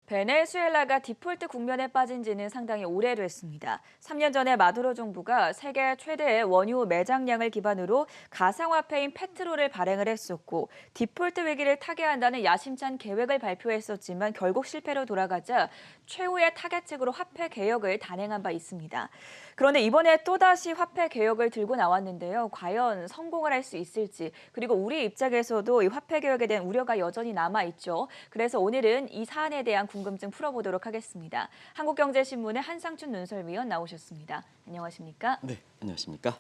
베네수엘라가 디폴트 국면에 빠진 지는 상당히 오래됐습니다. 3년 전에 마두로 정부가 세계 최대의 원유 매장량을 기반으로 가상화폐인 페트로를 발행을 했었고 디폴트 위기를 타개한다는 야심찬 계획을 발표했었지만 결국 실패로 돌아가자 최후의 타겟책으로 화폐 개혁을 단행한 바 있습니다. 그런데 이번에 또다시 화폐 개혁을 들고 나왔는데요. 과연 성공을 할 수 있을지 그리고 우리 입장에서도 이 화폐 개혁에 대한 우려가 여전히 남아있죠. 그래서 오늘은 이 사안에 대한 궁금증 풀어보도록 하겠습니다. 한국경제신문의 한상춘 논설위원 나오셨습니다. 안녕하십니까? 네, 안녕하십니까?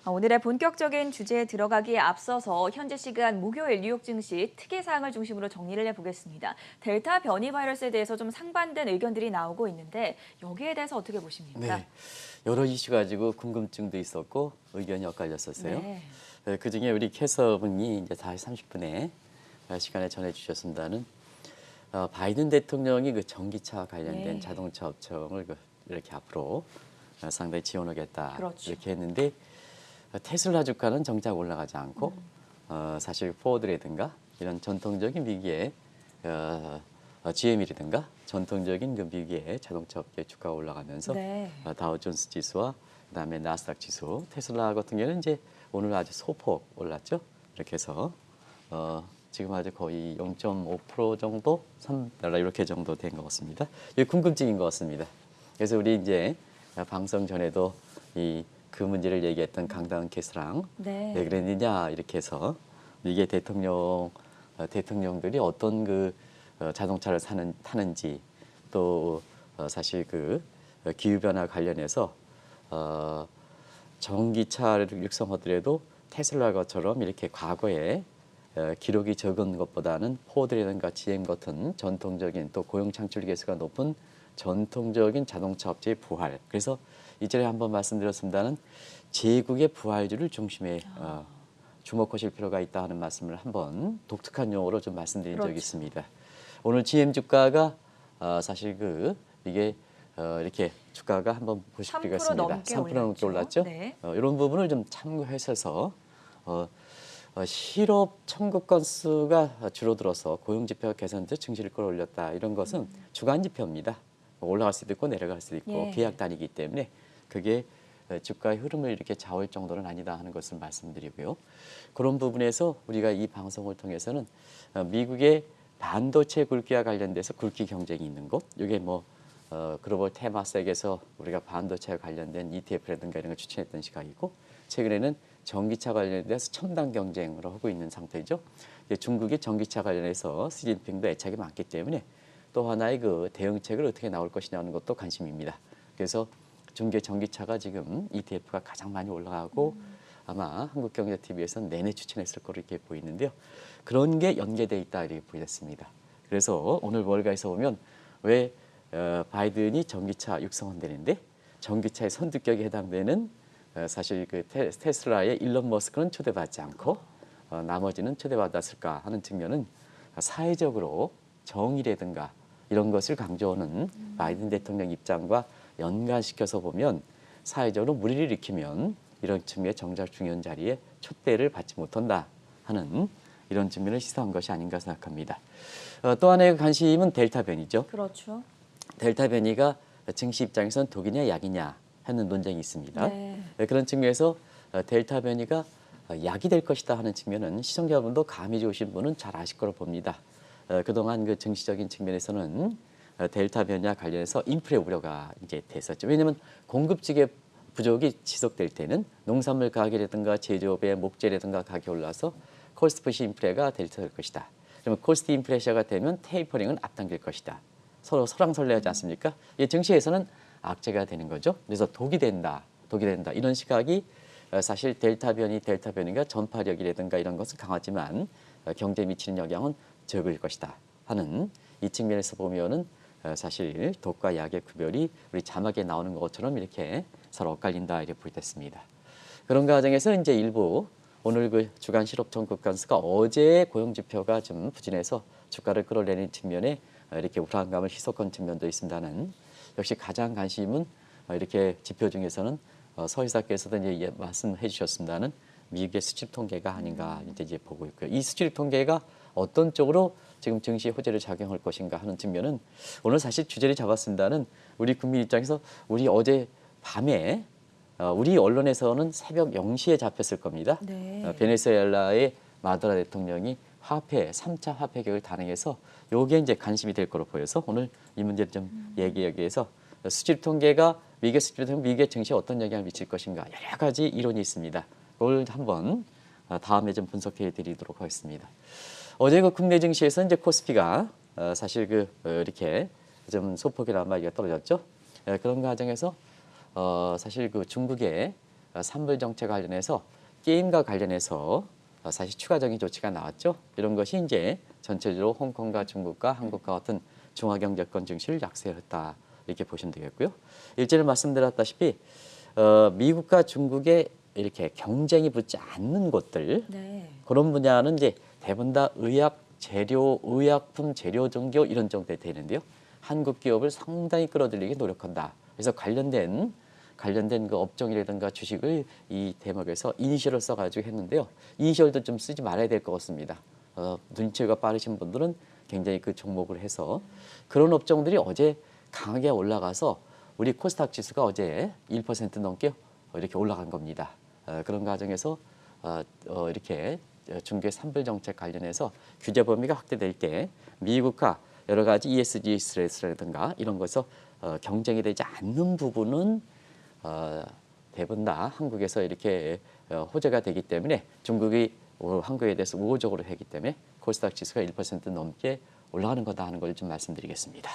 오늘의 본격적인 주제에 들어가기에 앞서서 현지 시간 목요일 뉴욕 증시 특이 사항을 중심으로 정리를 해보겠습니다. 델타 변이 바이러스에 대해서 좀 상반된 의견들이 나오고 있는데 여기에 대해서 어떻게 보십니까? 네, 여러 이슈 가지고 궁금증도 있었고 의견이 엇갈렸었어요. 네. 그중에 우리 캐서분이 이제 4시 30분에 시간에 전해주셨습니다는 바이든 대통령이 그 전기차 관련된 네. 자동차 업종을 이렇게 앞으로 상당히 지원하겠다 그렇죠. 이렇게 했는데 테슬라 주가는 정작 올라가지 않고 사실 포드라든가 이런 전통적인 미국의 GM이라든가 전통적인 그 미국의 자동차 업계 주가가 올라가면서 네. 다우존스 지수와 그다음에 나스닥 지수, 테슬라 같은 경우는 이제 오늘 아주 소폭 올랐죠. 이렇게 해서 지금 아주 거의 0.5% 정도, 3달러 이렇게 정도 된 것 같습니다. 이게 궁금증인 것 같습니다. 그래서 우리 이제 방송 전에도 그 문제를 얘기했던 강다은 캐스랑 네. 왜 그랬느냐 이렇게 해서 이게 대통령들이 어떤 그 자동차를 타는지 또 사실 그 기후 변화 관련해서 전기차를 육성하더라도 테슬라 것처럼 이렇게 과거에 기록이 적은 것보다는 포드라든가 GM 같은 전통적인 또 고용 창출 계수가 높은 전통적인 자동차 업체의 부활. 그래서 이전에 한번 말씀드렸습니다는 제국의 부활주를 중심에 주목하실 필요가 있다 하는 말씀을 한번 독특한 용어로 좀 말씀드린 적이 있습니다. 오늘 GM 주가가 사실 이게 이렇게 주가가 한번 보실 필요가 3% 있습니다. 넘게 3% 넘게 올랐죠? 네. 이런 부분을 좀 참고하셔서 실업 청구 건수가 줄어들어서 고용 지표가 개선돼서 증시를 끌어올렸다. 이런 것은 주간 지표입니다. 올라갈 수도 있고 내려갈 수도 있고 예. 계약 단위이기 때문에 그게 주가의 흐름을 이렇게 좌우할 정도는 아니다 하는 것을 말씀드리고요. 그런 부분에서 우리가 이 방송을 통해서는 미국의 반도체 굵기와 관련돼서 굵기 경쟁이 있는 것, 이게 뭐 글로벌 테마색에서 우리가 반도체와 관련된 ETF라든가 이런 걸 추천했던 시각이고, 최근에는 전기차 관련돼서 첨단 경쟁을 하고 있는 상태죠. 중국이 전기차 관련해서 시진핑도 애착이 많기 때문에 또 하나의 그 대응책을 어떻게 나올 것이냐는 것도 관심입니다. 그래서 중계 전기차가 지금 ETF가 가장 많이 올라가고 아마 한국경제TV에서는 내내 추천했을 거로 이렇게 보이는데요. 그런 게 연계돼 있다 이렇게 보였습니다. 그래서 오늘 월가에서 보면 왜 바이든이 전기차 육성한다는데 전기차의 선두격에 해당되는 사실 그 테슬라의 일론 머스크는 초대받지 않고 나머지는 초대받았을까 하는 측면은 사회적으로 정의라든가 이런 것을 강조하는 바이든 대통령 입장과 연관시켜서 보면 사회적으로 무리를 일으키면 이런 측면의 정작 중요한 자리에 초대를 받지 못한다 하는 이런 측면을 시사한 것이 아닌가 생각합니다. 또 하나의 관심은 델타 변이죠. 그렇죠. 델타 변이가 증시 입장에서는 독이냐 약이냐 하는 논쟁이 있습니다. 네. 그런 측면에서 델타 변이가 약이 될 것이다 하는 측면은 시청자분도 감이 좋으신 분은 잘 아실 거로 봅니다. 그동안 그 증시적인 측면에서는 델타 변이와 관련해서 인플레 우려가 이제 됐었죠. 왜냐하면 공급직의 부족이 지속될 때는 농산물 가격이라든가 제조업의 목재라든가 가격이 올라서 코스트 푸시 인플레가 될 것이다. 그러면 코스트 인플레이션가 되면 테이퍼링은 앞당길 것이다. 서로 설왕설래하지 않습니까? 이 증시에서는 악재가 되는 거죠. 그래서 독이 된다 이런 시각이 사실 델타 변이가 전파력이라든가 이런 것은 강하지만 경제에 미치는 영향은 적을 것이다 하는 이 측면에서 보면은 사실 독과 약의 구별이 우리 자막에 나오는 것처럼 이렇게 서로 엇갈린다 이렇게 보겠습니다. 그런 과정에서 이제 일부 오늘 그 주간 실업 청구 건수가 어제 고용 지표가 좀 부진해서 주가를 끌어내는 측면에 이렇게 불안감을 희석한 측면도 있습니다는 역시 가장 관심은 이렇게 지표 중에서는 서 이사께서도 이제 말씀해 주셨습니다는 미국의 수출 통계가 아닌가 이제 보고 있고요. 이 수출 통계가 어떤 쪽으로 지금 증시 호재를 작용할 것인가 하는 측면은 오늘 사실 주제를 잡았습니다는 우리 국민 입장에서 우리 어제 밤에 우리 언론에서는 새벽 0시에 잡혔을 겁니다. 네. 베네수엘라의 마두로 대통령이 화폐 3차 화폐 개혁을 단행해서 요게 이제 관심이 될 거로 보여서 오늘 이 문제를 좀 얘기하기 위해서 수집 통계가 미국의 수집 통계 미국의 증시에 어떤 영향을 미칠 것인가 여러 가지 이론이 있습니다. 그걸 한번 다음에 좀 분석해 드리도록 하겠습니다. 어제 그 국내 증시에서 이제 코스피가 사실 이렇게 좀 소폭이나마 이게 떨어졌죠. 그런 과정에서 사실 그 중국의 산불 정책 관련해서 게임과 관련해서 사실 추가적인 조치가 나왔죠. 이런 것이 이제 전체적으로 홍콩과 중국과 한국과 같은 중화경제권 증시를 약세했다 이렇게 보시면 되겠고요. 일전에 말씀드렸다시피 미국과 중국의 이렇게 경쟁이 붙지 않는 곳들 네. 그런 분야는 이제 대부분 다 의약 재료, 의약품 재료 종교 이런 정도에 되는데요. 한국 기업을 상당히 끌어들이기 노력한다. 그래서 관련된 그 업종이라든가 주식을 이 대목에서 이니셜을 써가지고 했는데요. 이니셜도 좀 쓰지 말아야 될 것 같습니다. 눈치가 빠르신 분들은 굉장히 그 종목을 해서 그런 업종들이 어제 강하게 올라가서 우리 코스닥 지수가 어제 1% 넘게 이렇게 올라간 겁니다. 그런 과정에서 이렇게 중국의 산불 정책 관련해서 규제 범위가 확대될 때 미국과 여러 가지 ESG 스트레스라든가 이런 것에서 경쟁이 되지 않는 부분은 대부분 다 한국에서 이렇게 호재가 되기 때문에 중국이 한국에 대해서 우호적으로 하기 때문에 코스닥 지수가 1% 넘게 올라가는 거다 하는 걸 좀 말씀드리겠습니다.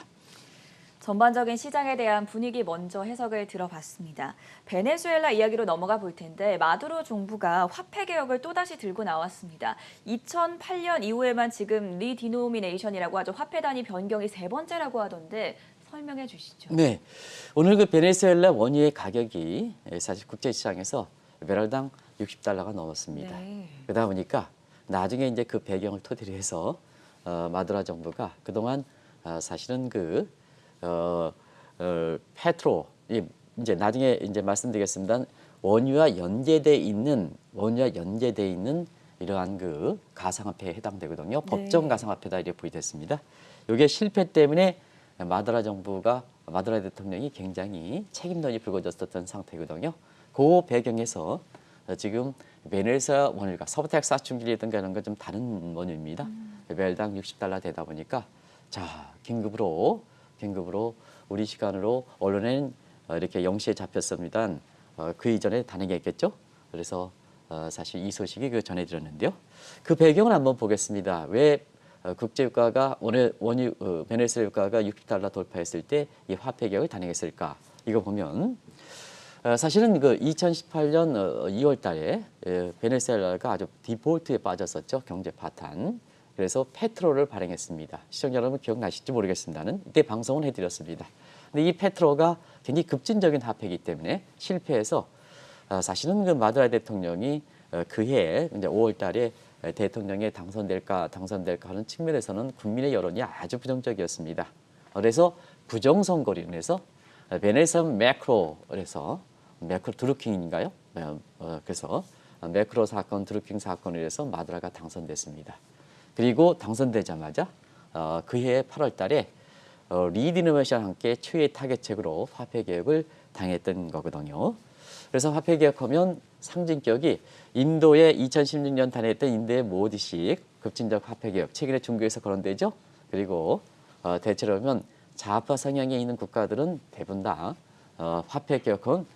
전반적인 시장에 대한 분위기 먼저 해석을 들어봤습니다. 베네수엘라 이야기로 넘어가 볼 텐데 마두로 정부가 화폐 개혁을 또다시 들고 나왔습니다. 2008년 이후에만 지금 리디노미네이션이라고 하죠. 화폐 단위 변경이 세 번째라고 하던데 설명해 주시죠. 네, 오늘 그 베네수엘라 원유의 가격이 사실 국제시장에서 배럴당 60달러가 넘었습니다. 네. 그러다 보니까 나중에 이제 그 배경을 토대로 해서 마두로 정부가 그동안 사실은 페트로 이제 나중에 이제 말씀드리겠습니다. 원유와 연계돼 있는 이러한 그 가상화폐에 해당되거든요. 네. 법정 가상화폐다 이렇게 부여됐습니다. 이게 실패 때문에 마두로 대통령이 굉장히 책임론이 불거졌었던 상태거든요. 그 배경에서 지금 베네수엘라 원유가 서부 텍사스 중기라든가 이런 건 좀 다른 원유입니다. 배럴당 60달러 되다 보니까 자 긴급으로 우리 시간으로 언론에는 이렇게 0시에 잡혔습니다. 그 이전에 단행했겠죠. 그래서 사실 이 소식이 전해드렸는데요. 그 배경을 한번 보겠습니다. 왜 국제유가가 오늘 베네수엘라 유가가 60달러 돌파했을 때 이 화폐 개혁을 단행했을까? 이거 보면 사실은 2018년 2월 달에 베네수엘라가 아주 디폴트에 빠졌었죠. 경제 파탄. 그래서 페트로를 발행했습니다. 시청자 여러분 기억나실지 모르겠습니다는 이때 방송을 해드렸습니다. 근데 이 페트로가 굉장히 급진적인 화폐이기 때문에 실패해서 사실은 마두로 대통령이 그해 이제 5월 달에 대통령에 당선될까 하는 측면에서는 국민의 여론이 아주 부정적이었습니다. 그래서 부정선거로 인해서 베네수엘라 매크로 드루킹인가요? 그래서 매크로 사건, 드루킹 사건에 의해서 마두로가 당선됐습니다. 그리고 당선되자마자 그해 8월 달에 리디노미네이션과 함께 최후의 타겟책으로 화폐 개혁을 당했던 거거든요. 그래서 화폐 개혁하면 상징격이 인도의 2016년 단행했던 인도의 모디식 급진적 화폐 개혁, 최근에 중국에서 거론되죠. 그리고 대체로 보면 좌파 성향에 있는 국가들은 대부분 다 화폐 개혁은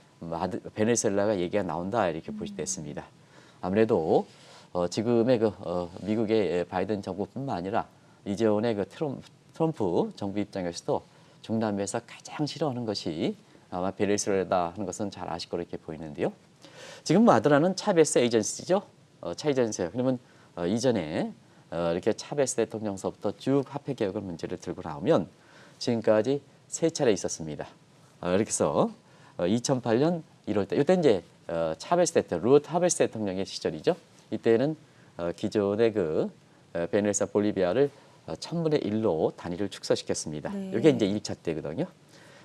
베네수엘라가 얘기가 나온다 이렇게 보시됐습니다. 아무래도 지금의 미국의 바이든 정부뿐만 아니라 이전의 트럼프 정부 입장에서도 중남미에서 가장 싫어하는 것이 아마 베네수엘라다 하는 것은 잘 아실 거로 이렇게 보이는데요. 지금 마두로는 차베스 에이전시죠. 차 에이전시예요. 그러면 이전에 이렇게 차베스 대통령서부터 쭉 화폐 개혁을 문제를 들고 나오면 지금까지 세 차례 있었습니다. 이렇게 해서 2008년 1월 때 이때 이제 차베스 대통령, 루트 차베스 대통령의 시절이죠. 이때는 기존의 베네수엘라 볼리비아를 1000분의 1로 단위를 축소시켰습니다. 네. 이게 이제 1차 때거든요.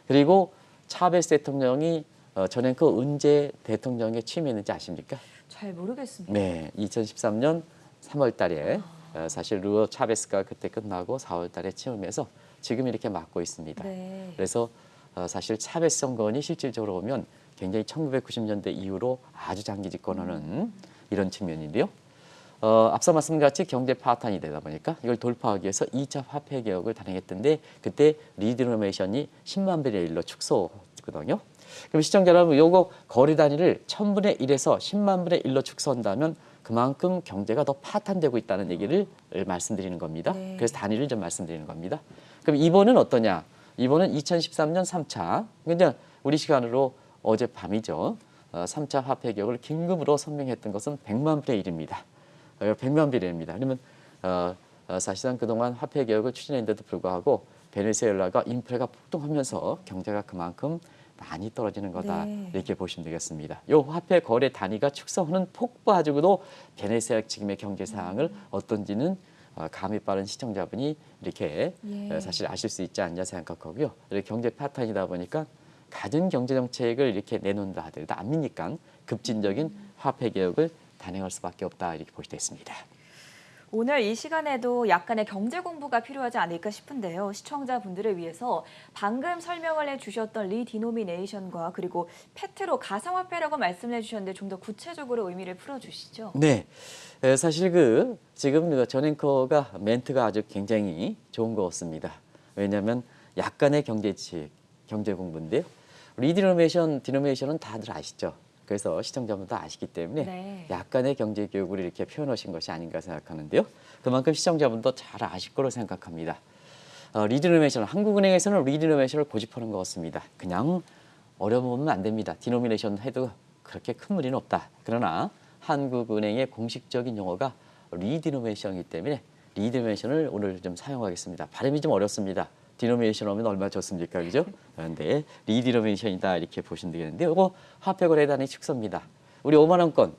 그리고 차베스 대통령이 전에 언제 대통령에 취임했는지 아십니까? 잘 모르겠습니다. 네, 2013년 3월 달에 사실 루오 차베스가 그때 끝나고 4월 달에 치우면서 지금 이렇게 맡고 있습니다. 네. 그래서 사실 차베스 정권이 실질적으로 보면 굉장히 1990년대 이후로 아주 장기 집권하는 이런 측면인데요. 앞서 말씀드린 경제 파탄이 되다 보니까 이걸 돌파하기 위해서 2차 화폐 개혁을 단행했던데 그때 리디노메이션이 10만 분의 1로 축소했거든요. 그럼 시청자 여러분, 요거 거래 단위를 1000분의 1에서 10만 분의 1로 축소한다면 그만큼 경제가 더 파탄되고 있다는 얘기를 말씀드리는 겁니다. 네. 그래서 단위를 좀 말씀드리는 겁니다. 그럼 이번은 어떠냐? 이번은 2013년 3차. 그냥 우리 시간으로 어젯밤이죠. 3차 화폐 개혁을 긴급으로 선명했던 것은 100만 분의 1입니다. 100만 분의 1입니다. 그러면 사실상 그동안 화폐 개혁을 추진했는데도 불구하고 베네수엘라가 인플레가 폭등하면서 경제가 그만큼 많이 떨어지는 거다. 네. 이렇게 보시면 되겠습니다. 이 화폐 거래 단위가 축소하는 폭부 가지고도 베네수엘라 지금의 경제 상황을 어떤지는 감이 빠른 시청자분이 이렇게 예. 사실 아실 수 있지 않냐 생각하고요. 이렇게 경제 파탄이다 보니까 가진 경제 정책을 이렇게 내놓는다 하더라도 안 미니까 급진적인 화폐 개혁을 단행할 수밖에 없다 이렇게 볼 수 있습니다. 오늘 이 시간에도 약간의 경제 공부가 필요하지 않을까 싶은데요. 시청자분들을 위해서 방금 설명을 해주셨던 리디노미네이션과 그리고 페트로 가상화폐라고 말씀을 해주셨는데 좀 더 구체적으로 의미를 풀어주시죠. 네, 사실 지금 전 앵커가 멘트가 아주 굉장히 좋은 것 같습니다. 왜냐하면 약간의 경제 공부인데요. 디노미네이션은 다들 아시죠? 그래서 시청자분도 아시기 때문에 네. 약간의 경제 교육을 이렇게 표현하신 것이 아닌가 생각하는데요. 그만큼 시청자분도 잘 아실 거로 생각합니다. 리디노미네이션, 한국은행에서는 리디노미네이션을 고집하는 것 같습니다. 그냥 어려우면 안 됩니다. 디노미네이션 해도 그렇게 큰 무리는 없다. 그러나 한국은행의 공식적인 용어가 리디노미네이션이기 때문에 리디노미네이션을 오늘 좀 사용하겠습니다. 발음이 좀 어렵습니다. 디노미네이션 하면 얼마나 좋습니까, 그죠? 그런데 리디노미네이션이다 이렇게 보시면 되겠는데, 이거 화폐 거래 단위 축소입니다. 우리 5만 원권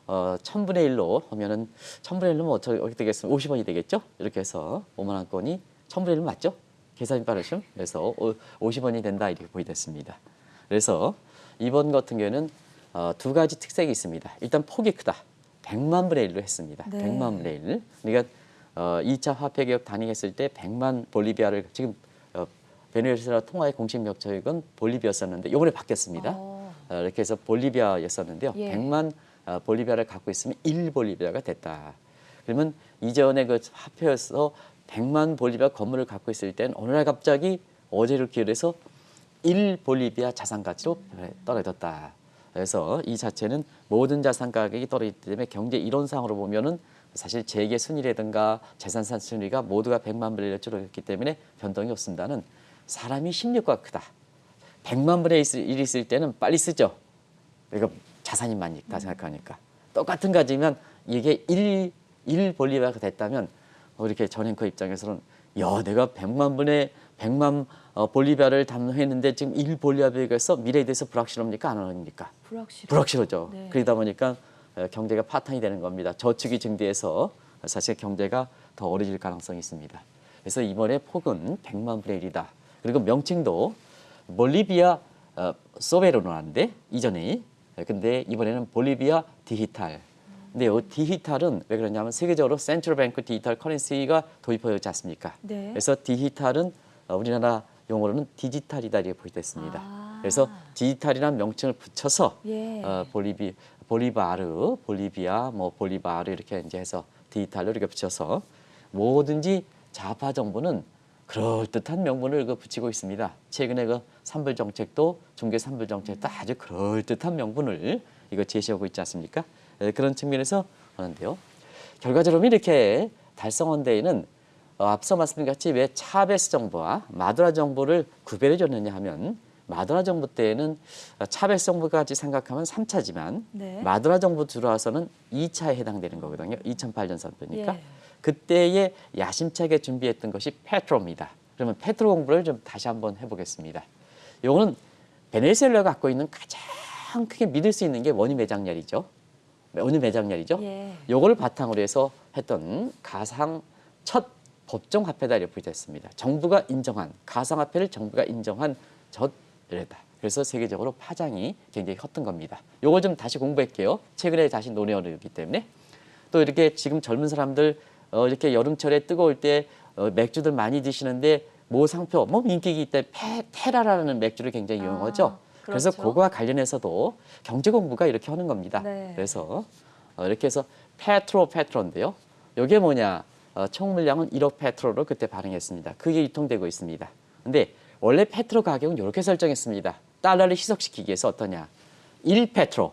1000분의 1로 하면은 1000분의 1로 어떻게 되겠습니까? 50원이 되겠죠? 이렇게 해서 5만 원권이 1000분의 1 맞죠? 계산이 빠르죠? 그래서 50원이 된다 이렇게 보이됐습니다. 그래서 이번 같은 경우에는 두 가지 특색이 있습니다. 일단 폭이 크다. 100만 분의 1로 했습니다. 네. 100만 분의 1. 그러니까 2차 화폐 개혁 단행했을 때 100만 볼리비아를 지금 베네수엘라 통화의 공식 명칭은 볼리비아였었는데 이번에 바뀌었습니다. 이렇게 해서 볼리비아였었는데요. 예. 100만 볼리비아를 갖고 있으면 1볼리비아가 됐다. 그러면 이전에 그 화폐에서 100만 볼리비아 건물을 갖고 있을 때는 어느 날 갑자기 어제를 기울여서 1볼리비아 자산 가치로 떨어졌다. 그래서 이 자체는 모든 자산 가격이 떨어지기 때문에 경제 이론상으로 보면은 사실 재계 순위라든가 재산산 순위가 모두가 100만 분의 1로 줄어들기 때문에 변동이 없습니다는 사람이 심리가 크다. 100만 분의 1이 있을 때는 빨리 쓰죠. 그러니까 자산이 많이 있다 생각하니까. 똑같은 가지면 이게 1 볼리비아가 됐다면 이렇게 전 앵커 입장에서는 야, 내가 100만 볼리비아를 담했는데 지금 1 볼리비아에서 미래에 대해서 불확실합니까? 안 합니까? 불확실하죠. 네. 그러다 보니까 경제가 파탄이 되는 겁니다. 저축이 증대해서 사실 경제가 더 어려질 가능성이 있습니다. 그래서 이번에 폭은 100만 분의 1이다. 그리고 명칭도 볼리비아 소베로로 하는데 이전에 근데 이번에는 볼리비아 디지털. 근데 이 디지털은 왜 그러냐면 세계적으로 센트럴뱅크 디지털 커런시가 도입되지 않습니까? 네. 그래서 디지털은 우리나라 용어로는 디지털이다 이렇게 보였습니다. 그래서 디지털이라는 명칭을 붙여서 예. 볼리비아, 볼리바르 이렇게 이제 해서 디지털로 이렇게 붙여서 뭐든지 좌파 정부는 그럴듯한 명분을 붙이고 있습니다. 최근에 산불 정책도 중개 산불 정책도 아주 그럴듯한 명분을 제시하고 있지 않습니까? 그런 측면에서 하는데요. 결과적으로 이렇게 달성한 데에는 앞서 말씀드린 같이 왜 차베스 정부와 마두라 정부를 구별해 줬느냐 하면 마두라 정부 때에는 차베스 정부까지 생각하면 3차지만 네. 마두라 정부 들어와서는 2차에 해당되는 거거든요. 2008년 선거니까. 예. 그때에 야심차게 준비했던 것이 페트로입니다. 그러면 페트로 공부를 좀 다시 한번 해보겠습니다. 이거는 베네수엘라가 갖고 있는 가장 크게 믿을 수 있는 게 원유 매장량이죠. 원유 매장량이죠. 예. 요거를 바탕으로 해서 했던 가상 첫 법정 화폐다 이렇게 부르됐습니다. 정부가 인정한 가상화폐를 정부가 인정한 젖이다. 그래서 세계적으로 파장이 굉장히 컸던 겁니다. 요걸 좀 다시 공부할게요. 최근에 다시 논의하기 때문에 또 이렇게 지금 젊은 사람들 이렇게 여름철에 뜨거울 때 맥주들 많이 드시는데 모 상표, 뭐 인기이기 때문에 테라라는 맥주를 굉장히 이용하죠. 그래서 그렇죠. 그거와 관련해서도 경제 공부가 이렇게 하는 겁니다. 네. 그래서 이렇게 해서 페트로인데요. 이게 뭐냐? 총 물량은 1억 페트로로 그때 발행했습니다. 그게 유통되고 있습니다. 근데 원래 페트로 가격은 이렇게 설정했습니다. 달러를 희석시키기 위해서 어떠냐? 1페트로.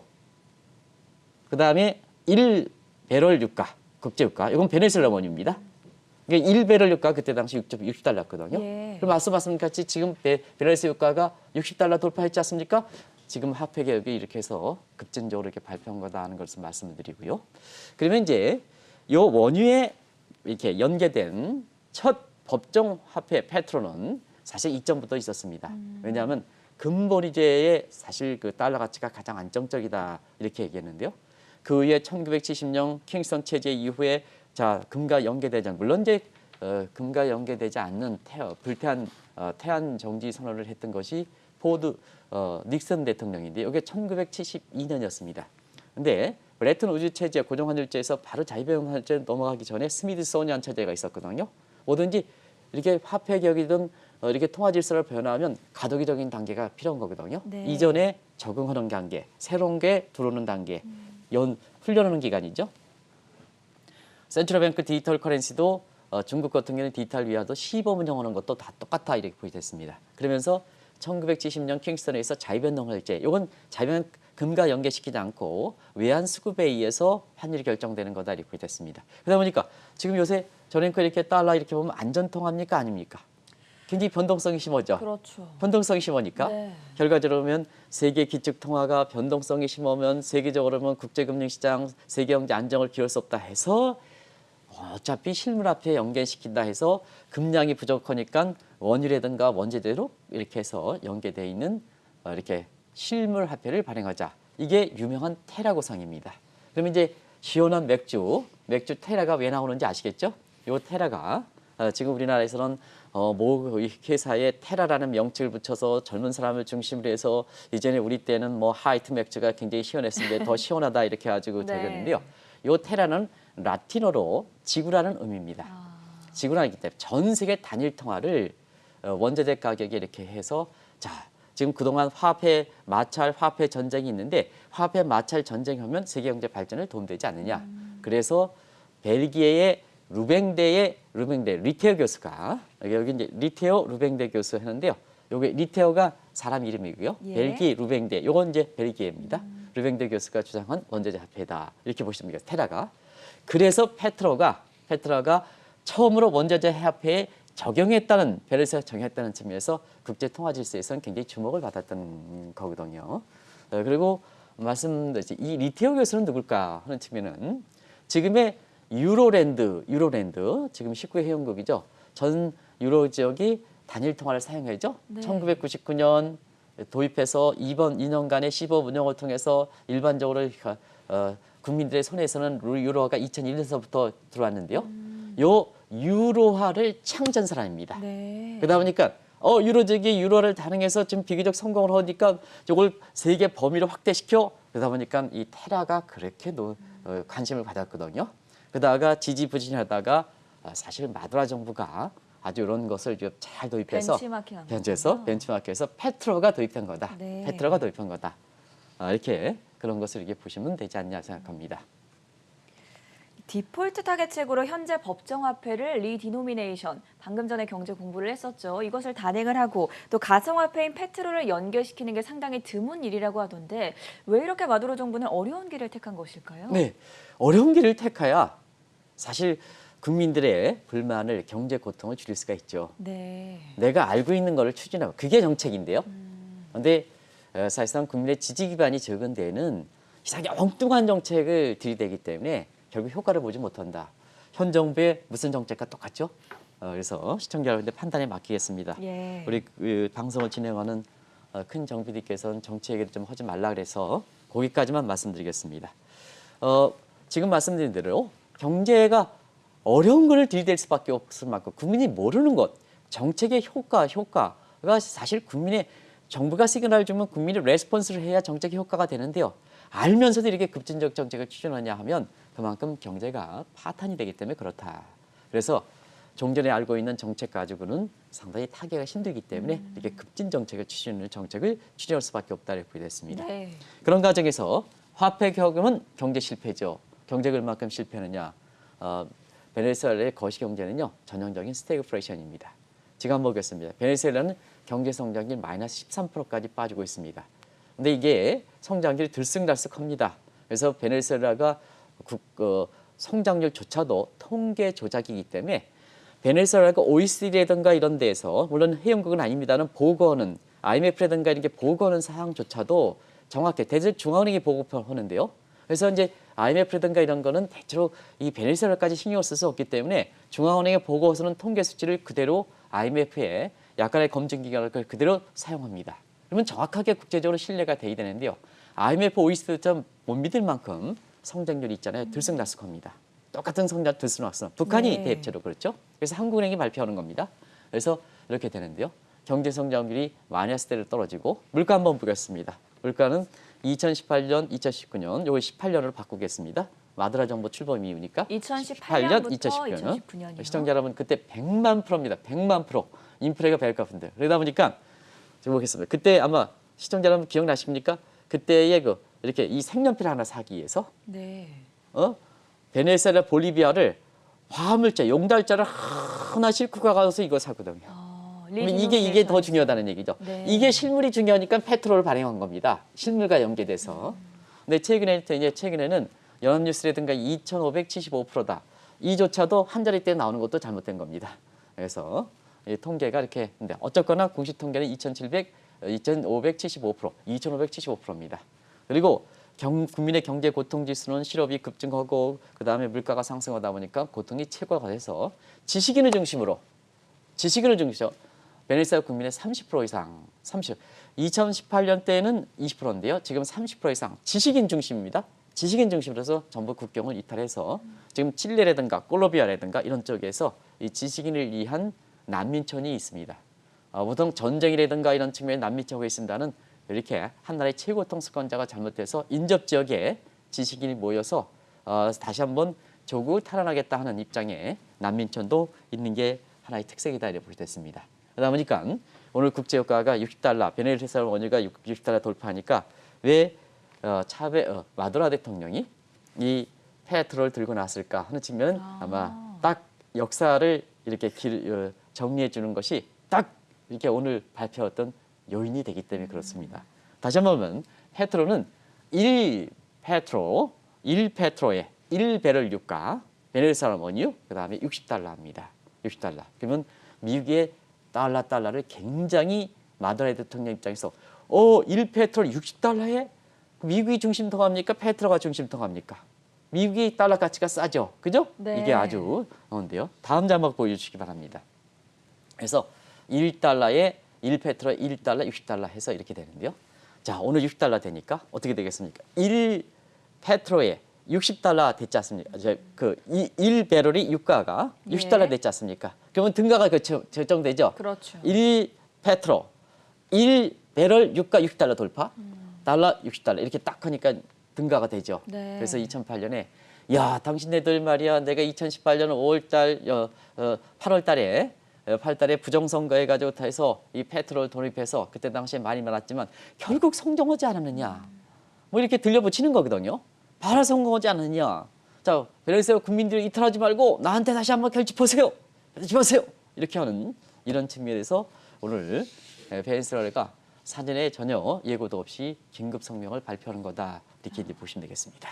그다음에 1배럴 유가, 국제 유가. 이건 베네수엘라 원유입니다. 이게 1배럴 유가 그때 당시 60달러였거든요. 예. 그럼 말씀하신 같이 지금 베네수엘라 유가가 60달러 돌파했지 않습니까? 지금 화폐 개혁이 이렇게 해서 급진적으로 이렇게 발표한 거다 하는 것을 말씀드리고요. 그러면 이제 이 원유에 이렇게 연계된 첫 법정 화폐 페트로는 사실 이전부터 있었습니다. 왜냐하면 금보리제의 사실 그 달러 가치가 가장 안정적이다 이렇게 얘기했는데요. 그 후에 1970년 킹스턴 체제 이후에 자 금과 연계되지 않는 물론 이제 금과 연계되지 않는 태안 정지 선언을 했던 것이 포드 닉슨 대통령인데 이게 1972년이었습니다. 근데 브레튼 우주 체제 고정환율제에서 바로 자유배분환율제 넘어가기 전에 스미드소니안 체제가 있었거든요. 뭐든지 이렇게 화폐 개혁이든 이렇게 통화 질서를 변화하면 가독이적인 단계가 필요한 거거든요. 네. 이전에 적응하는 단계, 새로운 게 들어오는 단계, 훈련하는 기간이죠. 센트럴뱅크 디지털 커런시도 중국 같은 경우는 디지털 위화도 시범 운영하는 것도 다 똑같아 이렇게 보이됐습니다. 그러면서 1970년 킹스턴에서 자유변동환율제, 이건 자유변 금과 연계시키지 않고 외환 수급에 의해서 환율이 결정되는 거다 이렇게 보이됐습니다. 그러다 보니까 지금 요새 저랭크 이렇게 달러 이렇게 보면 안전통화입니까 아닙니까? 굉장히 변동성이 심하죠. 그렇죠. 변동성이 심하니까 네. 결과적으로 보면 세계 기축 통화가 변동성이 심하면 세계적으로 보면 국제금융시장, 세계경제 안정을 기할 수 없다 해서 어차피 실물 화폐에 연계시킨다 해서 금량이 부족하니까 원유라든가 원재료로 이렇게 해서 연계되어 있는 이렇게 실물 화폐를 발행하자. 이게 유명한 테라고상입니다. 그러면 이제 시원한 맥주 테라가 왜 나오는지 아시겠죠? 이 테라가 지금 우리나라에서는 모 회사에 테라라는 명칭을 붙여서 젊은 사람을 중심으로 해서 이전에 우리 때는 뭐 하이트 맥주가 굉장히 시원했는데 더 시원하다 이렇게 가지고 네. 되겠는데요. 이 테라는 라틴어로 지구라는 의미입니다. 지구라기 때문에 전 세계 단일 통화를 원자재 가격에 이렇게 해서 자 지금 그동안 마찰 화폐 전쟁이 있는데 화폐 마찰 전쟁하면 세계 경제 발전에 도움되지 않느냐. 그래서 벨기에의 루뱅데 리테오 교수가 여기 이제 리테오 루뱅데 교수 하는데요. 요게 리테오가 사람 이름이고요. 예. 벨기 루뱅데 요건 이제 벨기에입니다. 루뱅데 교수가 주장한 원자재 화폐다. 이렇게 보시면 됩니다. 테라가. 그래서 페트로가 처음으로 원자재 화폐에 적용했다는 베르사유에 적용했다는 측면에서 국제 통화 질서에서는 굉장히 주목을 받았던 거거든요. 그리고 말씀드렸지 이 리테오 교수는 누굴까 하는 측면은 지금의 유로랜드 지금 19개 회원국이죠. 전 유로 지역이 단일 통화를 사용하죠. 네. 1999년 도입해서 2년간의 시범 운영을 통해서 일반적으로 국민들의 손에서는 유로화가 2001년서부터 들어왔는데요. 요 유로화를 창조한 사람입니다. 네. 그러다 보니까 유로적이 유로화를 단행해서 지금 비교적 성공을 하니까 이걸 세계 범위로 확대시켜 그러다 보니까 이 테라가 그렇게 관심을 받았거든요. 그러다가 지지부진하다가 사실 마두라 정부가 아주 이런 것을 잘 도입해서 벤치마킹해서 페트로가 도입한 거다. 네. 페트로가 도입한 거다. 이렇게 그런 것을 이렇게 보시면 되지 않냐 생각합니다. 디폴트 타겟책으로 현재 법정화폐를 리디노미네이션, 방금 전에 경제 공부를 했었죠. 이것을 단행을 하고 또 가상화폐인 페트로를 연결시키는 게 상당히 드문 일이라고 하던데 왜 이렇게 마두로 정부는 어려운 길을 택한 것일까요? 네, 어려운 길을 택해야 사실 국민들의 불만을 경제 고통을 줄일 수가 있죠. 네. 내가 알고 있는 거를 추진하고 그게 정책인데요. 그런데 사실상 국민의 지지 기반이 적은 데에는 이상하게 엉뚱한 정책을 들이대기 때문에 결국 효과를 보지 못한다. 현 정부의 무슨 정책과 똑같죠? 그래서 시청자 여러분들 판단에 맡기겠습니다. 예. 우리 방송을 진행하는 큰 정비들께서는 정치 얘기를 좀 하지 말라 그래서 거기까지만 말씀드리겠습니다. 지금 말씀드린 대로 경제가 어려운 것을 들이댈 수밖에 없을 만큼 국민이 모르는 것, 정책의 효과가 사실 정부가 시그널을 주면 국민이 레스폰스를 해야 정책의 효과가 되는데요. 알면서도 이렇게 급진적 정책을 추진하냐 하면 그만큼 경제가 파탄이 되기 때문에 그렇다. 그래서 종전에 알고 있는 정책 가지고는 상당히 타개가 힘들기 때문에 이렇게 급진 정책을 추진하는 정책을 추진할 수밖에 없다고 보겠습니다. 네. 그런 과정에서 화폐 개혁은 경제 실패죠. 경제가 얼마큼 실패하느냐. 베네수엘라의 거시 경제는요. 전형적인 스태그플레이션입니다. 지금 한번 보겠습니다. 베네수엘라는 경제 성장률 마이너스 13%까지 빠지고 있습니다. 근데 이게 성장률이 들쑥날쑥합니다. 그래서 베네수엘라가 성장률조차도 통계 조작이기 때문에 베네수엘라가 OECD라든가 이런 데에서 물론 회원국은 아닙니다는 보고하는 IMF라든가 이렇게 보고하는 사항조차도 정확히 대체 중앙은행이 보고하는데요. 그래서 이제 IMF라든가 이런 거는 대체로 이 베네수엘라까지 신경을 쓸 수 없기 때문에 중앙은행의 보고서는 통계 수치를 그대로 IMF의 약간의 검증 기관을 그대로 사용합니다. 그러면 정확하게 국제적으로 신뢰가 돼야 되는데요. IMF, OECD처럼 못 믿을 만큼 성장률이 있잖아요. 들쑥날쑥합니다. 똑같은 성장 들쑥날쑥. 북한이 네. 대체로 그렇죠. 그래서 한국은행이 발표하는 겁니다. 그래서 이렇게 되는데요. 경제 성장률이 마이너스대로 떨어지고 물가 한번 보겠습니다. 물가는 2018년, 2019년, 요거 18년으로 바꾸겠습니다. 마드라 정부 출범 이후니까 2018년부터 2019년. 2019년이요. 시청자 여러분 그때 100만 프로입니다. 100만 프로. 인플레가 벨카프인데. 그러다 보니까 제가 보겠습니다. 그때 아마 시청자 여러분 기억나십니까? 그때의 이렇게 이 색연필 하나 사기 위해서 네. 베네수엘라 볼리비아를 화물차, 용달차를 하나 싣고 가서 이거 사거든요. 그러면 이게 더 중요하다는 얘기죠. 네. 이게 실물이 중요하니까 페트롤을 발행한 겁니다. 실물과 연계돼서. 근데 최근에는 연합뉴스라든가 2,575%다. 이조차도 한 자리대 나오는 것도 잘못된 겁니다. 그래서 이 통계가 이렇게 근데 어쨌거나 공식 통계는 2,575%, 2,575%입니다. 그리고 국민의 경제 고통 지수는 실업이 급증하고 그다음에 물가가 상승하다 보니까 고통이 최고가 돼서 지식인을 중심으로 베네수엘라 국민의 30% 이상 2018년 때는 20%인데요. 지금 30% 이상 지식인 중심입니다. 지식인 중심으로서 전부 국경을 이탈해서 지금 칠레라든가 콜롬비아라든가 이런 쪽에서 이 지식인을 위한 난민촌이 있습니다. 보통 전쟁이라든가 이런 측면에 난민촌이 있습니다는 이렇게 한 나라의 최고 통수권자가 잘못돼서 인접 지역에 지식인이 모여서 다시 한번 조국을 탈환하겠다 하는 입장에 난민촌도 있는 게 하나의 특색이다 이렇게 보겠습니다. 그러다 보니까 오늘 국제유가가 60달러, 베네수엘라 원유가 60달러 돌파하니까 왜 마두라 대통령이 이 페트롤을 들고 나왔을까 하는 측면은 아마 딱 역사를 이렇게 정리해 주는 것이 딱 이렇게 오늘 발표했던 요인이 되기 때문에 그렇습니다. 다시 한번 보면 페트롤은 1페트로의 1배럴 유가 베네수엘라 원유 그다음에 60달러입니다. 60달러. 그러면 미국의 달러를 굉장히 마두라 대통령 입장에서 1페트롤 60달러에 미국이 중심통합니까? 페트로가 중심통합니까? 미국이 달러 가치가 싸죠. 그죠? 네. 이게 아주 좋은데요. 다음 자막 보여주시기 바랍니다. 그래서 1달러에 1페트로에 1달러, 60달러 해서 이렇게 되는데요. 자, 오늘 60달러 되니까 어떻게 되겠습니까? 1페트로에 60달러 됐지 않습니까? 1배럴이 유가가 60달러 됐지 않습니까? 그러면 등가가 결정되죠. 그렇죠. 1페트로, 1배럴 유가 60달러 돌파, 달러 60달러 이렇게 딱 하니까 등가가 되죠. 네. 그래서 2008년에 야, 당신네들 말이야. 내가 2018년 5월달, 8월달에 부정선거 해가지고 해서 이 페트롤 돌입해서 그때 당시에 많이 많았지만 결국 성공하지 않았느냐. 뭐 이렇게 들려붙이는 거거든요. 바로 성공하지 않았느냐. 자, 베네수엘라 국민들이 이탈하지 말고 나한테 다시 한번 결집하세요. 이렇게 하는 이런 측면에서 오늘 베네수엘라가 사전에 전혀 예고도 없이 긴급 성명을 발표하는 거다. 이렇게 이제 보시면 되겠습니다.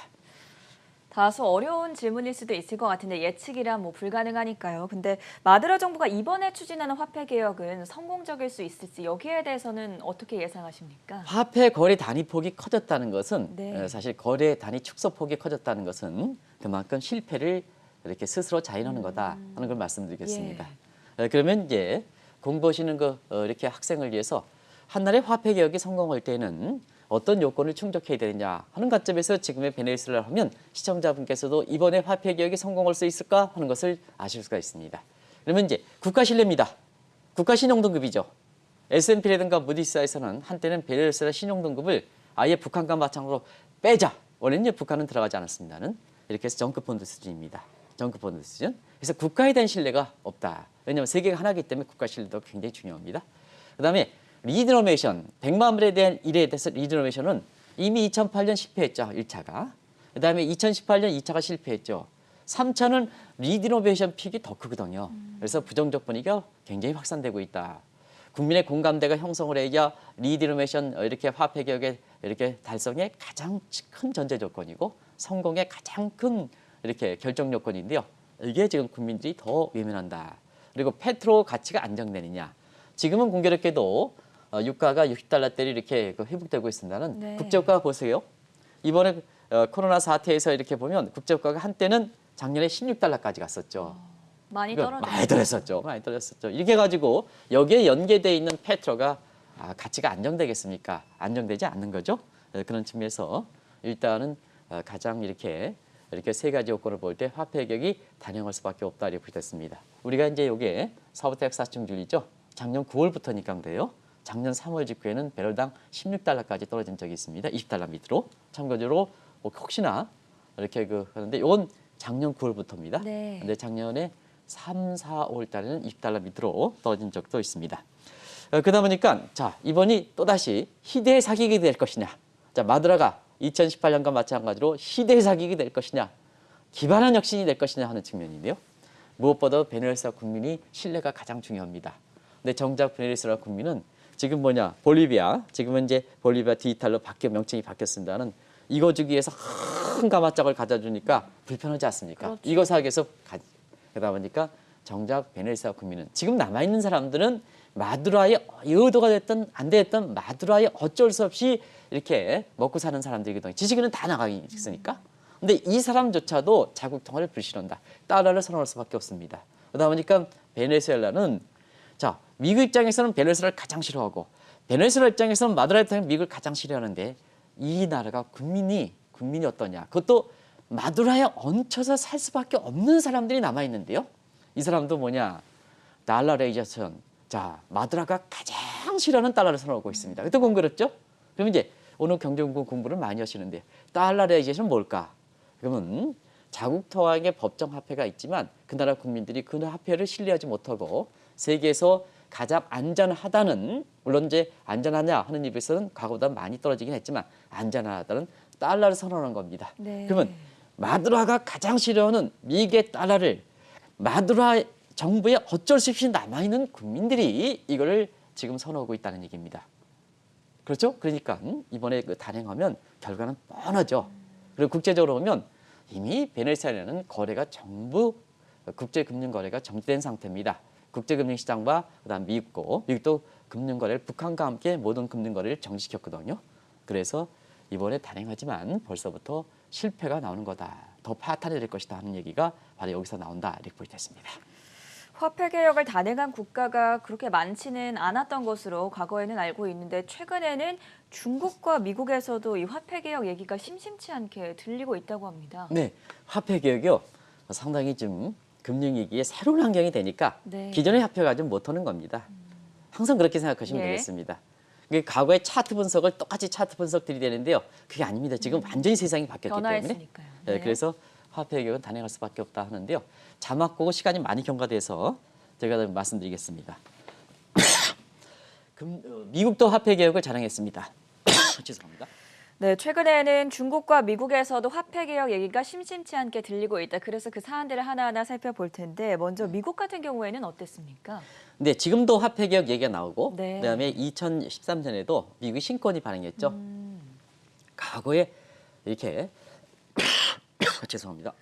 다소 어려운 질문일 수도 있을 것 같은데 예측이란 뭐 불가능하니까요. 근데 마두라 정부가 이번에 추진하는 화폐 개혁은 성공적일 수 있을지 여기에 대해서는 어떻게 예상하십니까? 화폐 거래 단위 폭이 커졌다는 것은 네. 사실 거래 단위 축소 폭이 커졌다는 것은 그만큼 실패를 이렇게 스스로 자인하는 거다 하는 걸 말씀드리겠습니다. 그러면 이제 공부하시는 이렇게 학생을 위해서 한 나라의 화폐 개혁이 성공할 때는 어떤 요건을 충족해야 되느냐 하는 관점에서 지금의 베네수엘라를 하면 시청자분께서도 이번에 화폐 개혁이 성공할 수 있을까 하는 것을 아실 수가 있습니다. 그러면 이제 국가 신뢰입니다. 국가 신용등급이죠. S&P라든가 무디스에서는 한때는 베네수엘라 신용등급을 아예 북한과 마찬가지로 빼자. 원래는 이제 북한은 들어가지 않았습니다는 이렇게 해서 정크펀드 수준입니다. 정크펀드 수준. 그래서 국가에 대한 신뢰가 없다. 왜냐하면 세계가 하나이기 때문에 국가 신뢰도 굉장히 중요합니다. 그다음에 리드노메이션, 100만 불에 대한 일에 대해서 리드노메이션은 이미 2008년 실패했죠. 1차가. 그다음에 2018년 2차가 실패했죠. 3차는 리드노베이션 픽이 더 크거든요. 그래서 부정적 분위기가 굉장히 확산되고 있다. 국민의 공감대가 형성을 해야 리드노베이션 이렇게 화폐 개혁의 이렇게 달성의 가장 큰 전제 조건이고 성공의 가장 큰 이렇게 결정 요건인데요. 이게 지금 국민들이 더 외면한다. 그리고 페트로 가치가 안정되느냐. 지금은 공교롭게도 유가가 60달러대로 이렇게 회복되고 있습니다는 네. 국제유가 보세요. 이번에 코로나 사태에서 이렇게 보면 국제유가가 한때는 작년에 16달러까지 갔었죠. 많이 그러니까 떨어졌어요. 많이 떨어졌죠. 많이 떨어졌었죠. 이렇게 가지고 여기에 연계되어 있는 페트로가 가치가 안정되겠습니까? 안정되지 않는 거죠. 그런 측면에서 일단은 가장 이렇게 세 가지 요건을 볼 때 화폐 개혁이 단행할 수밖에 없다 이렇게 됐습니다. 우리가 이제 여기에 사부택 사증률이죠. 작년 9월부터니까 그래요. 작년 3월 직후에는 배럴당 16달러까지 떨어진 적이 있습니다. 20달러 밑으로. 참고적으로 혹시나 이렇게 하는데 이건 작년 9월부터입니다. 네. 근데 작년에 3, 4, 5월 달에는 20달러 밑으로 떨어진 적도 있습니다. 그러다 보니까 자, 이번이 또다시 희대의 사기가 될 것이냐. 자, 마두라가 2018년과 마찬가지로 희대의 사기가 될 것이냐. 기반한 혁신이 될 것이냐 하는 측면인데요. 무엇보다 베네수엘라 국민이 신뢰가 가장 중요합니다. 근데 정작 베네수엘라 국민은 지금 볼리비아, 지금은 이제 볼리비아 디지털로 명칭이 바뀌었습니다는 이거 주기 위해서 큰 가마짝을 가져주니까 불편하지 않습니까? 그렇죠. 이거 사기 위해서 그러다 보니까 정작 베네수엘라 국민은 지금 남아있는 사람들은 마두라의 의도가 됐든 안 됐든 마두라의 어쩔 수 없이 이렇게 먹고 사는 사람들이거든요. 지식인은 다 나가기 있으니까. 근데 이 사람조차도 자국 통화를 불신한다. 달러를 선호할 수밖에 없습니다. 그러다 보니까 베네수엘라는 자, 미국 입장에서는 베네수엘라를 가장 싫어하고 베네수엘라 입장에서는 마두라 대통령이 미국을 가장 싫어하는데 이 나라가 국민이 어떠냐. 그것도 마두라에 얹혀서 살 수밖에 없는 사람들이 남아있는데요. 이 사람도 달러레이제이션. 자, 마두라가 가장 싫어하는 달러를 선호하고 있습니다. 그때 공교롭죠? 그러면 이제 오늘 경제공부 공부를 많이 하시는데 달러레이제이션은 뭘까? 그러면 자국 토양의 법정 화폐가 있지만 그 나라 국민들이 그 화폐를 신뢰하지 못하고 세계에서 가장 안전하다는 물론 이제 안전하냐 하는 입에서는 과거보다 많이 떨어지긴 했지만 안전하다는 달러를 선언하는 겁니다. 네. 그러면 마두라가 가장 싫어하는 미국의 달러를 마두라 정부에 어쩔 수 없이 남아있는 국민들이 이거를 지금 선호하고 있다는 얘기입니다. 그렇죠? 그러니까 이번에 단행하면 결과는 뻔하죠. 그리고 국제적으로 보면 이미 베네수엘라는 거래가 전부 국제금융거래가 정지된 상태입니다. 국제금융시장과 그다음 미국도 금융거래를 북한과 함께 모든 금융거래를 정지시켰거든요. 그래서 이번에 단행하지만 벌써부터 실패가 나오는 거다. 더 파탄이 될 것이다 하는 얘기가 바로 여기서 나온다 이렇게 볼 수 있습니다. 화폐 개혁을 단행한 국가가 그렇게 많지는 않았던 것으로 과거에는 알고 있는데 최근에는 중국과 미국에서도 이 화폐 개혁 얘기가 심심치 않게 들리고 있다고 합니다. 네, 화폐 개혁이요. 상당히 좀 금융위기에 새로운 환경이 되니까 네. 기존의 화폐가 좀 못하는 겁니다. 항상 그렇게 생각하시면 예. 되겠습니다. 과거의 차트 분석을 똑같이 차트 분석 들이대는데요. 그게 아닙니다. 지금 완전히 세상이 바뀌었기 때문에. 변화했으니까요. 네, 네. 그래서 화폐 개혁은 단행할 수밖에 없다 하는데요. 자막 보고 시간이 많이 경과돼서 제가 말씀드리겠습니다. 미국도 화폐 개혁을 자랑했습니다. 죄송합니다. 네, 최근에는 중국과 미국에서도 화폐 개혁 얘기가 심심치 않게 들리고 있다. 그래서 그 사안들을 하나하나 살펴볼 텐데 먼저 미국 같은 경우에는 어땠습니까? 네, 지금도 화폐 개혁 얘기가 나오고 네. 그다음에 2013년에도 미국이 신권이 발행했죠. 과거에 이렇게 죄송합니다.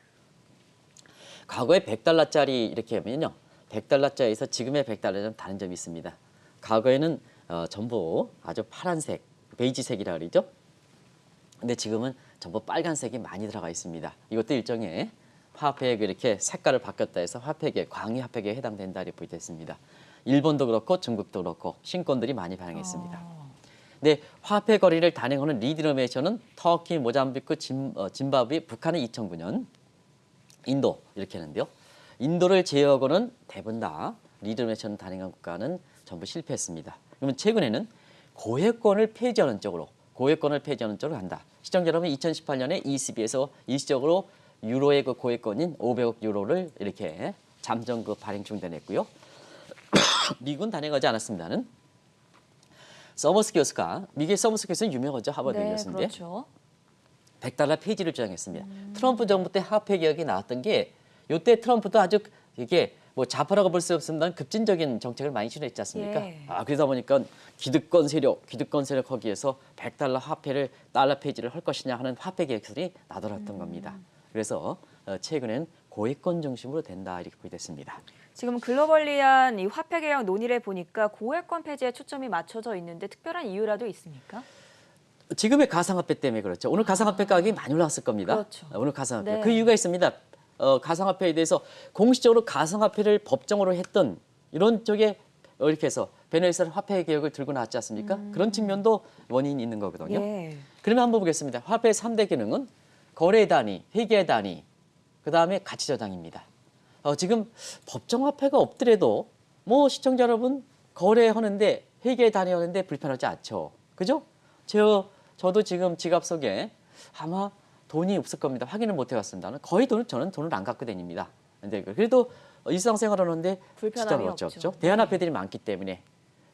과거에 100달러짜리 이렇게 하면요. 100달러짜리에서 지금의 100달러는 다른 점이 있습니다. 과거에는 전부 아주 파란색, 베이지색이라 그러죠. 근데 지금은 전부 빨간색이 많이 들어가 있습니다. 이것도 일종의 화폐에 이렇게 색깔을 바뀌었다 해서 화폐계, 광의 화폐계에 해당된다 이렇게 보이겠습니다. 일본도 그렇고 중국도 그렇고 신권들이 많이 발행했습니다. 근데 화폐 거래를 단행하는 리디노메이션은 터키, 모잠비크, 짐바브웨, 북한은 2009년, 인도 이렇게 하는데요. 인도를 제외하고는 대부분 다 리디노메이션 단행한 국가는 전부 실패했습니다. 그러면 최근에는 고액권을 폐지하는 쪽으로 간다. 시청자 여러분 2018년에 ECB에서 일시적으로 유로의 그 고액권인 500억 유로를 이렇게 잠정 그 발행 중단했고요. 미국은 단행하지 않았습니다는 서머스 교수가 미국의 서머스 교수는 유명하죠. 하버드 네, 교수인데 그렇죠. 100달러 폐지를 주장했습니다. 트럼프 정부 때 화폐 개혁이 나왔던 게 이때 트럼프도 아주 이게 뭐 좌파라고 볼 수 없습니다만 급진적인 정책을 많이 실현했지 않습니까? 예. 그러다 보니까 기득권 세력 거기에서 100달러 화폐를 달러 폐지를 할 것이냐 하는 화폐 개혁설이 나돌았던 겁니다. 그래서 최근엔 고액권 중심으로 된다 이렇게 보게 됐습니다. 지금 글로벌리한 이 화폐 개혁 논의를 보니까 고액권 폐지에 초점이 맞춰져 있는데 특별한 이유라도 있습니까? 지금의 가상화폐 때문에 그렇죠. 오늘 가상화폐 가격이 많이 올랐을 겁니다. 그렇죠. 오늘 가상화폐. 네. 그 이유가 있습니다. 가상화폐에 대해서 공식적으로 가상화폐를 법정으로 했던 이런 쪽에 이렇게 해서 베네수엘라 화폐 개혁을 들고 나왔지 않습니까? 그런 측면도 원인이 있는 거거든요. 예. 그러면 한번 보겠습니다. 화폐의 3대 기능은 거래 단위, 회계 단위, 그다음에 가치 저장입니다. 지금 법정 화폐가 없더라도 뭐 시청자 여러분 거래하는데 회계 단위 하는데 불편하지 않죠. 그죠? 저도 지금 지갑 속에 아마 돈이 없을 겁니다. 확인을 못 해봤습니다. 거의 저는 돈을 안 갖고 다닙니다. 근데 그래도 일상생활을 하는데 불편함이 진짜 없죠. 대안화폐들이 많기 때문에.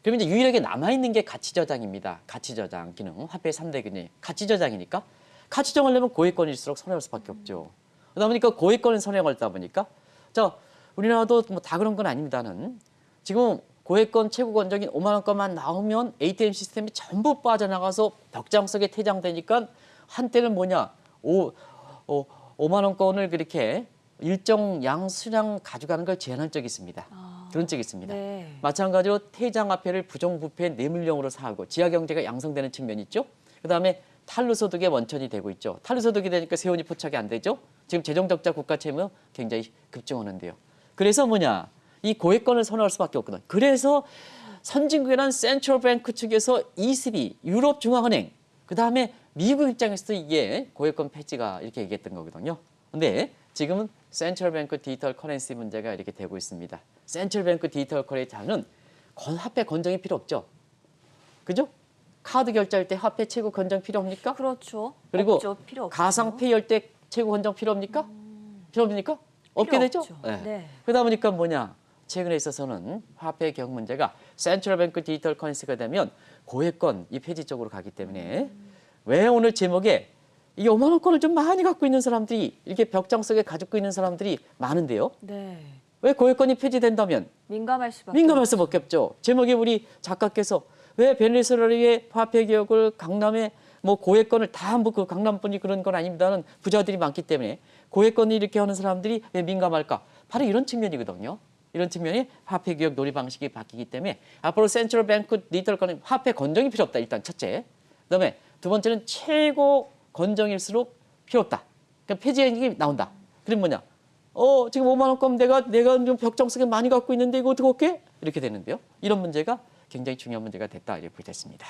그러면 이제 유일하게 남아있는 게 가치 저장입니다. 가치 저장 기능, 화폐의 3대 기능. 가치 저장이니까 가치 저장하려면 고액권일수록 선호할 수밖에 없죠. 그러다 보니까 고액권을 선호하다 보니까 자 우리나라도 뭐 다 그런 건 아닙니다는 지금 고액권 최고 권적인 5만 원권만 나오면 ATM 시스템이 전부 빠져나가서 벽장 속에 퇴장되니까 한때는 뭐냐 5만 원권을 그렇게 일정 양 수량 가져가는 걸 제한한 적이 있습니다. 그런 적이 있습니다. 네. 마찬가지로 퇴장화폐를 부정부패 뇌물용으로 사고 지하경제가 양성되는 측면이 있죠. 그다음에 탈루소득의 원천이 되고 있죠. 탈루소득이 되니까 세원이 포착이 안 되죠. 지금 재정적자 국가 채무 굉장히 급증하는데요. 그래서 뭐냐 이 고액권을 선호할 수밖에 없거든. 그래서 선진국이란 센트럴뱅크 측에서 ECB 유럽 중앙은행 그다음에 미국 입장에서도 이게 고액권 폐지가 이렇게 얘기했던 거거든요. 근데 지금은 센트럴뱅크 디지털 커런시 문제가 이렇게 되고 있습니다. 센트럴뱅크 디지털 커런시는 화폐 건정이 필요 없죠. 그죠? 카드 결제할 때 화폐 최고 건정 필요합니까? 그렇죠. 그리고 없죠. 필요 없죠. 가상페이 할 때 최고 건정 필요합니까? 필요합니까? 없게 되죠. 없죠. 네. 그러다 보니까 뭐냐? 최근에 있어서는 화폐 개혁 문제가 센트럴뱅크 디지털 커런시가 되면 고액권 이 폐지 쪽으로 가기 때문에 왜 오늘 제목에 이 5만 원권을 좀 많이 갖고 있는 사람들이 이렇게 벽장 속에 가지고 있는 사람들이 많은데요. 네. 왜 고액권이 폐지된다면 민감할 수밖에 민감할 없죠. 수밖에 없죠. 제목에 우리 작가께서 왜 베네수엘라의 화폐 개혁을 강남에 뭐 고액권을 다 뭐 그 강남뿐이 그런 건 아닙니다는 부자들이 많기 때문에 고액권을 이렇게 하는 사람들이 왜 민감할까? 바로 이런 측면이거든요. 이런 측면이 화폐 개혁 논의 방식이 바뀌기 때문에 앞으로 센트럴 뱅크 디지털 커런시 화폐 건정이 필요 없다. 일단 첫째. 그다음에 두 번째는 최고 건정일수록 필요 없다. 그러니까 폐지행위 나온다. 그럼 뭐냐? 지금 5만 원권 내가 좀 벽장 속에 많이 갖고 있는데 이거 어떻게? 이렇게 되는데요. 이런 문제가 굉장히 중요한 문제가 됐다 이렇게 보겠습니다.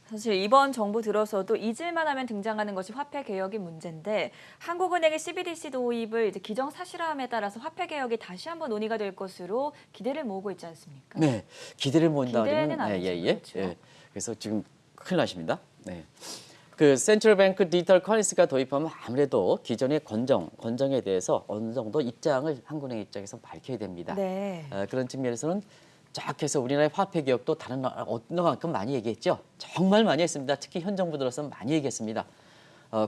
사실 이번 정부 들어서도 잊을만 하면 등장하는 것이 화폐 개혁이 문제인데 한국은행의 CBDC 도입을 이제 기정사실화함에 따라서 화폐 개혁이 다시 한번 논의가 될 것으로 기대를 모으고 있지 않습니까? 네, 기대를 모은다 기대는 그러면 아니죠. 그렇죠. 예. 그래서 지금 큰일 나십니다. 네. 그 센트럴뱅크 디지털 커런시가 도입하면 아무래도 기존의 건정에 대해서 어느 정도 입장을 한국은행 입장에서 밝혀야 됩니다. 네. 그런 측면에서는 쫙 해서 우리나라의 화폐 개혁도 다른 나라만큼 많이 얘기했죠. 정말 많이 했습니다. 특히 현 정부 들어서는 많이 얘기했습니다.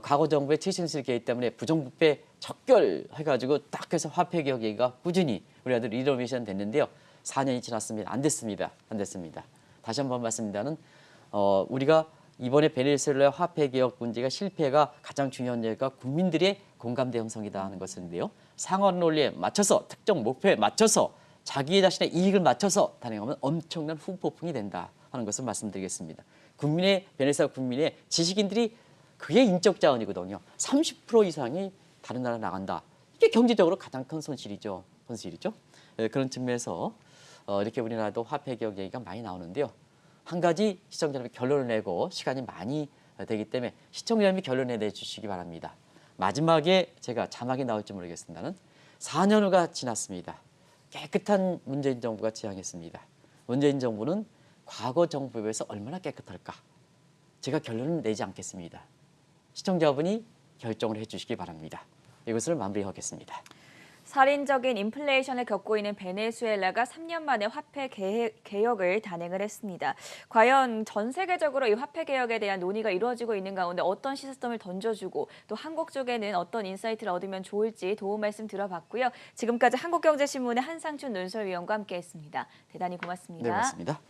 과거 정부의 최신실 개입 때문에 부정부패 척결해가지고 딱 해서 화폐 개혁 얘기가 꾸준히 우리 아들 리노베이션 됐는데요. 4년이 지났습니다. 안 됐습니다. 다시 한번 말씀드리면 우리가 이번에 베네수엘라 화폐 개혁 문제가 실패가 가장 중요한 예가 국민들의 공감대 형성이다 하는 것인데요. 상원 논리에 맞춰서 특정 목표에 맞춰서 자기 자신의 이익을 맞춰서 단행하면 엄청난 후폭풍이 된다 하는 것을 말씀드리겠습니다. 베네수엘라 국민의 지식인들이 그게 인적 자원이거든요. 30% 이상이 다른 나라 나간다. 이게 경제적으로 가장 큰 손실이죠. 그런 측면에서 이렇게 우리나라도 화폐 개혁 얘기가 많이 나오는데요. 한 가지 시청자 여러분이 결론을 내고 시간이 많이 되기 때문에 시청자 여러분이 결론을 내주시기 바랍니다. 마지막에 제가 자막이 나올지 모르겠습니다는 4년 후가 지났습니다. 깨끗한 문재인 정부가 지향했습니다. 문재인 정부는 과거 정부에 비해서 얼마나 깨끗할까? 제가 결론을 내지 않겠습니다. 시청자분이 결정을 해주시기 바랍니다. 이것을 마무리하겠습니다. 살인적인 인플레이션을 겪고 있는 베네수엘라가 3년 만에 화폐 개혁을 단행을 했습니다. 과연 전 세계적으로 이 화폐 개혁에 대한 논의가 이루어지고 있는 가운데 어떤 시사점을 던져주고 또 한국 쪽에는 어떤 인사이트를 얻으면 좋을지 도움 말씀 들어봤고요. 지금까지 한국경제신문의 한상춘 논설위원과 함께했습니다. 대단히 고맙습니다. 네, 고맙습니다.